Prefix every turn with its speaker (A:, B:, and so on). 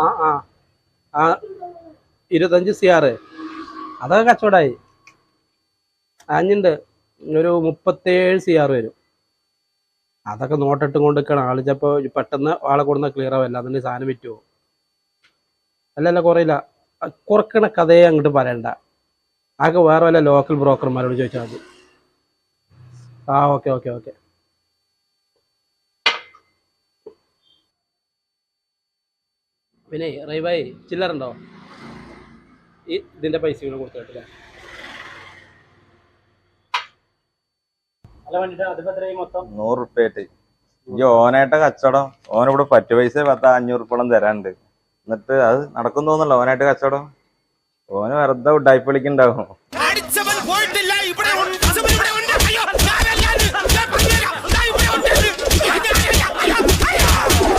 A: ആ ആ ആ 25 CR അതൊക്കെ കച്ചവടമായി. അഞ്ഞുണ്ട് ഒരു 37 CR വരും. അതൊക്കെ നോട്ടിട്ട് കൊണ്ട് നിൽക്കണം. ആള് ചിലപ്പോൾ പെട്ടെന്ന് ആളെ കൊടുന്ന ക്ലിയർ ആവില്ല, അതിൻ്റെ സാധനം വിറ്റുമോ. അല്ലല്ല കുറയില്ല. കുറക്കണ കഥയെ അങ്ങോട്ട് പറയണ്ട. ആകെ വേറെ വല്ല ലോക്കൽ ബ്രോക്കർമാരോട് ചോദിച്ചാൽ മതി. ആ ഓക്കെ ഓക്കെ ഓക്കെ. പിന്നെ റൈവായി ചില്ലറുണ്ടോ? ഇതിന്റെ പൈസ കൂടെ കൊടുത്തിട്ടില്ല. അല്ല വേണ്ടിട്ട് അതിപ്പോ എത്രയായി മൊത്തം?
B: 100 റുപ്യായിട്ട്. ഈ ഓനായിട്ട് കച്ചവടം, ഓനിവിടെ 10 പൈസ 500 റുപ്യോളം തരാനുണ്ട്. എന്നിട്ട് അത് നടക്കും തോന്നല്ലോ ഓനായിട്ട് കച്ചവടം. ഓന് വെറുതെ ഉഡായിപ്പ് വിളിക്കുന്നുണ്ടാവും.